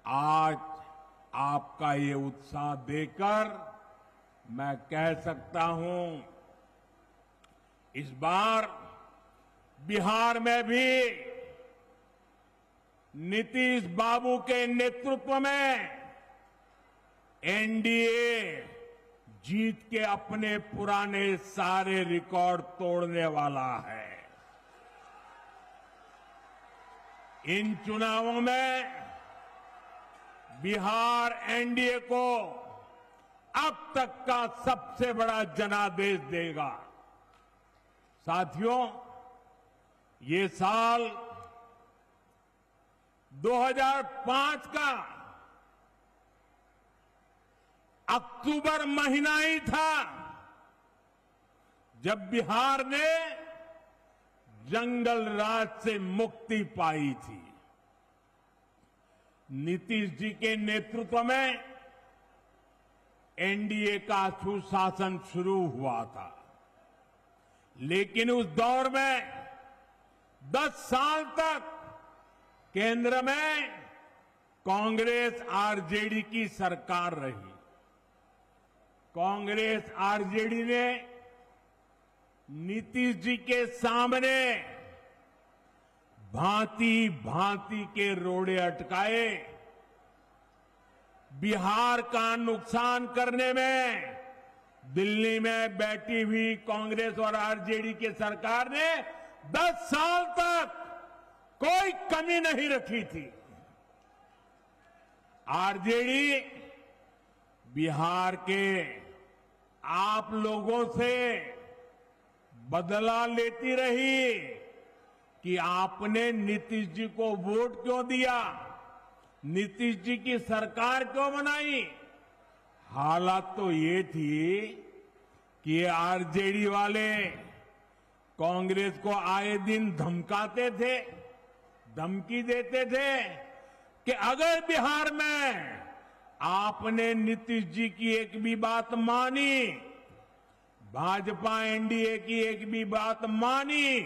आज आपका ये उत्साह देखकर मैं कह सकता हूं, इस बार बिहार में भी नीतीश बाबू के नेतृत्व में एनडीए जीत के अपने पुराने सारे रिकॉर्ड तोड़ने वाला है। इन चुनावों में बिहार एनडीए को अब तक का सबसे बड़ा जनादेश देगा। साथियों, ये साल 2005 का अक्टूबर महीना ही था जब बिहार ने जंगल राज से मुक्ति पाई थी। नीतीश जी के नेतृत्व में एनडीए का सुशासन शुरू हुआ था, लेकिन उस दौर में 10 साल तक केंद्र में कांग्रेस आरजेडी की सरकार रही। कांग्रेस आरजेडी ने नीतीश जी के सामने भांति भांति के रोड़े अटकाए। बिहार का नुकसान करने में दिल्ली में बैठी हुई कांग्रेस और आरजेडी की सरकार ने 10 साल तक कोई कमी नहीं रखी थी। आरजेडी बिहार के आप लोगों से बदला लेती रही कि आपने नीतीश जी को वोट क्यों दिया, नीतीश जी की सरकार क्यों बनाई। हालात तो ये थी कि ये आरजेडी वाले कांग्रेस को आए दिन धमकाते थे, धमकी देते थे कि अगर बिहार में आपने नीतीश जी की एक भी बात मानी, भाजपा एनडीए की एक भी बात मानी,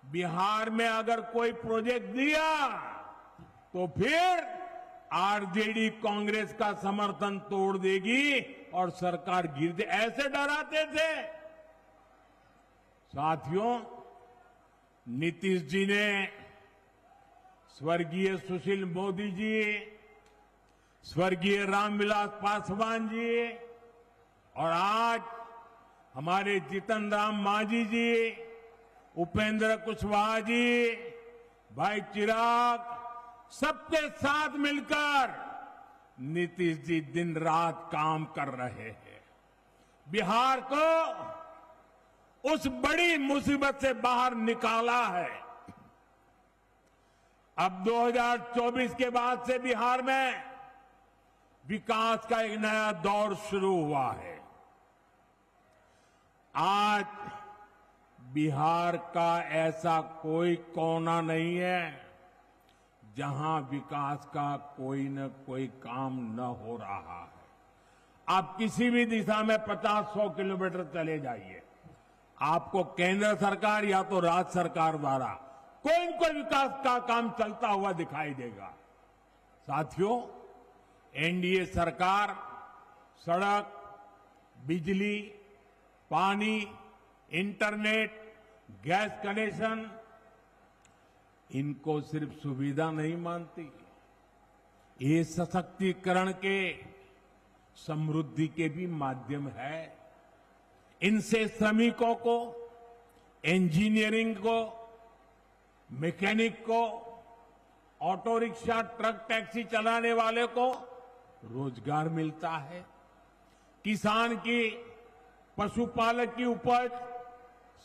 बिहार में अगर कोई प्रोजेक्ट दिया तो फिर आरजेडी कांग्रेस का समर्थन तोड़ देगी और सरकार गिर दे, ऐसे डराते थे। साथियों, नीतीश जी ने स्वर्गीय सुशील मोदी जी, स्वर्गीय रामविलास पासवान जी और आज हमारे जीतन राम मांझी जी, उपेंद्र कुशवाहा जी, भाई चिराग, सबके साथ मिलकर नीतीश जी दिन रात काम कर रहे हैं। बिहार को उस बड़ी मुसीबत से बाहर निकाला है। अब 2024 के बाद से बिहार में विकास का एक नया दौर शुरू हुआ है। आज बिहार का ऐसा कोई कोना नहीं है जहां विकास का कोई न कोई काम न हो रहा है। आप किसी भी दिशा में 50-100 किलोमीटर चले जाइए, आपको केंद्र सरकार या तो राज्य सरकार द्वारा कोई न कोई विकास का काम चलता हुआ दिखाई देगा। साथियों, एनडीए सरकार सड़क, बिजली, पानी, इंटरनेट, गैस कनेक्शन, इनको सिर्फ सुविधा नहीं मानती, ये सशक्तिकरण के, समृद्धि के भी माध्यम है। इनसे श्रमिकों को, इंजीनियरिंग को, मैकेनिक को, ऑटो रिक्शा, ट्रक, टैक्सी चलाने वाले को रोजगार मिलता है। किसान की, पशुपालक की उपज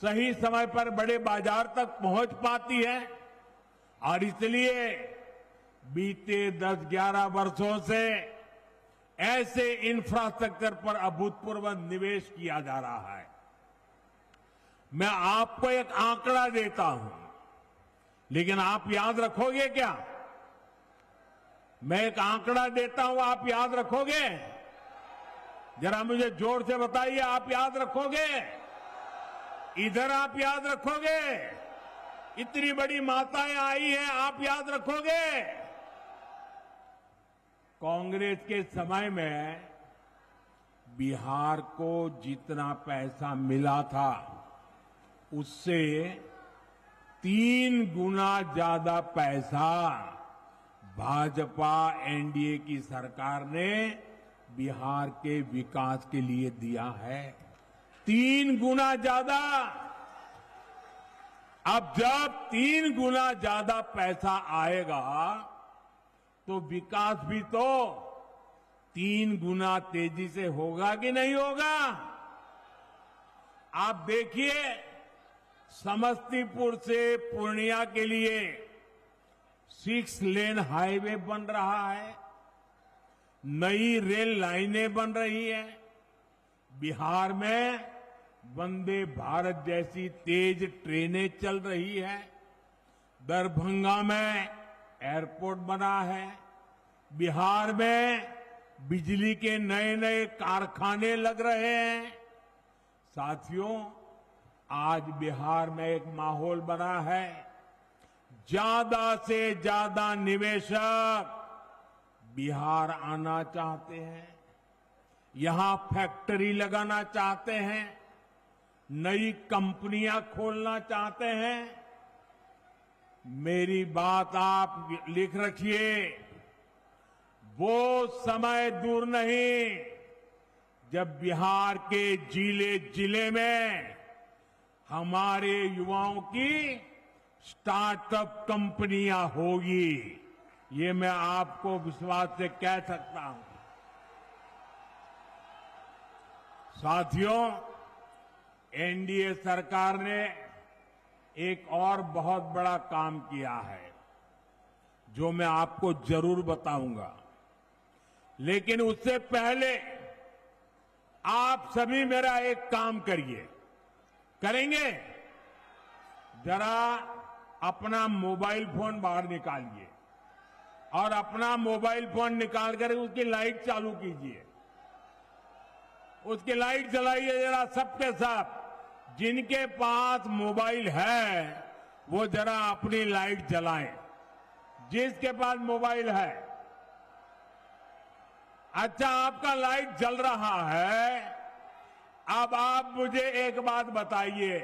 सही समय पर बड़े बाजार तक पहुंच पाती है और इसलिए बीते 10-11 वर्षों से ऐसे इंफ्रास्ट्रक्चर पर अभूतपूर्व निवेश किया जा रहा है। मैं आपको एक आंकड़ा देता हूं, लेकिन आप याद रखोगे क्या? मैं एक आंकड़ा देता हूं, आप याद रखोगे? जरा मुझे जोर से बताइए, आप याद रखोगे? इधर आप याद रखोगे? इतनी बड़ी माताएं आई हैं, आप याद रखोगे? कांग्रेस के समय में बिहार को जितना पैसा मिला था उससे 3 गुना ज्यादा पैसा भाजपा एनडीए की सरकार ने बिहार के विकास के लिए दिया है। 3 गुना ज्यादा। अब जब 3 गुना ज्यादा पैसा आएगा तो विकास भी तो 3 गुना तेजी से होगा कि नहीं होगा? आप देखिए, समस्तीपुर से पूर्णिया के लिए 6 लेन हाईवे बन रहा है, नई रेल लाइनें बन रही है, बिहार में वंदे भारत जैसी तेज ट्रेनें चल रही है, दरभंगा में एयरपोर्ट बना है, बिहार में बिजली के नए नए कारखाने लग रहे हैं। साथियों, आज बिहार में एक माहौल बना है, ज्यादा से ज्यादा निवेशक बिहार आना चाहते हैं, यहां फैक्ट्री लगाना चाहते हैं, नई कंपनियां खोलना चाहते हैं। मेरी बात आप लिख रखिए, वो समय दूर नहीं जब बिहार के जिले जिले में हमारे युवाओं की स्टार्टअप कंपनियां होगी। ये मैं आपको विश्वास से कह सकता हूं। साथियों, एनडीए सरकार ने एक और बहुत बड़ा काम किया है जो मैं आपको जरूर बताऊंगा, लेकिन उससे पहले आप सभी मेरा एक काम करिए। करेंगे? जरा अपना मोबाइल फोन बाहर निकालिए और अपना मोबाइल फोन निकाल कर उसकी लाइट चालू कीजिए, उसकी लाइट जलाइए जरा सबके सब। जिनके पास मोबाइल है वो जरा अपनी लाइट जलाएं, जिसके पास मोबाइल है। अच्छा, आपका लाइट जल रहा है। अब आप मुझे एक बात बताइए,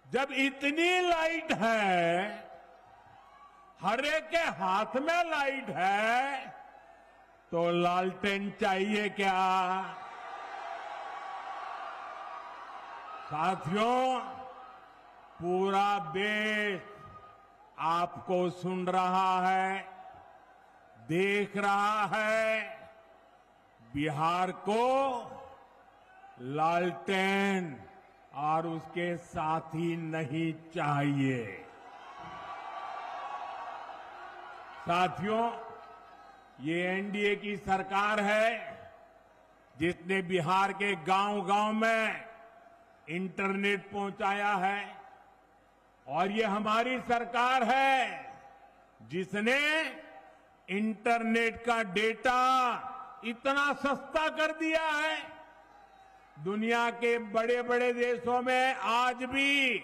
जब इतनी लाइट है, हर एक के हाथ में लाइट है, तो लालटेन चाहिए क्या? साथियों, पूरा देश आपको सुन रहा है, देख रहा है। बिहार को लालटेन और उसके साथी नहीं चाहिए। साथियों, ये एनडीए की सरकार है जिसने बिहार के गांव-गांव में इंटरनेट पहुंचाया है, और ये हमारी सरकार है जिसने इंटरनेट का डेटा इतना सस्ता कर दिया है। दुनिया के बड़े बड़े देशों में आज भी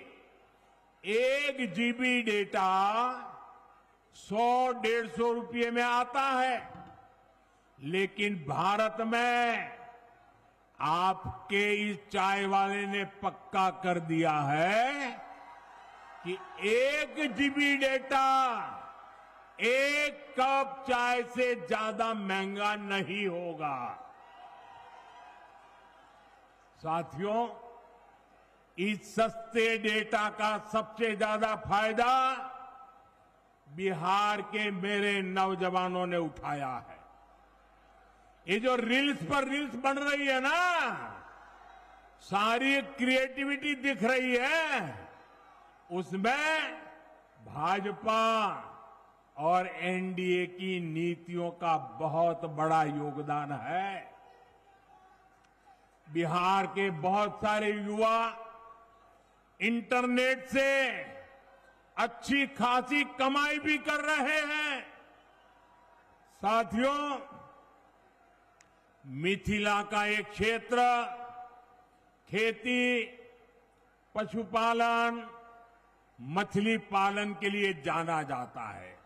1 जीबी डेटा 100-150 रुपये में आता है, लेकिन भारत में आपके इस चाय वाले ने पक्का कर दिया है कि 1 जीबी डेटा 1 कप चाय से ज्यादा महंगा नहीं होगा। साथियों, इस सस्ते डेटा का सबसे ज्यादा फायदा बिहार के मेरे नौजवानों ने उठाया है। ये जो रील्स पर रील्स बन रही है ना, सारी क्रिएटिविटी दिख रही है, उसमें भाजपा और एनडीए की नीतियों का बहुत बड़ा योगदान है। बिहार के बहुत सारे युवा इंटरनेट से अच्छी खासी कमाई भी कर रहे हैं। साथियों, मिथिला का एक क्षेत्र खेती, पशुपालन, मछली पालन के लिए जाना जाता है।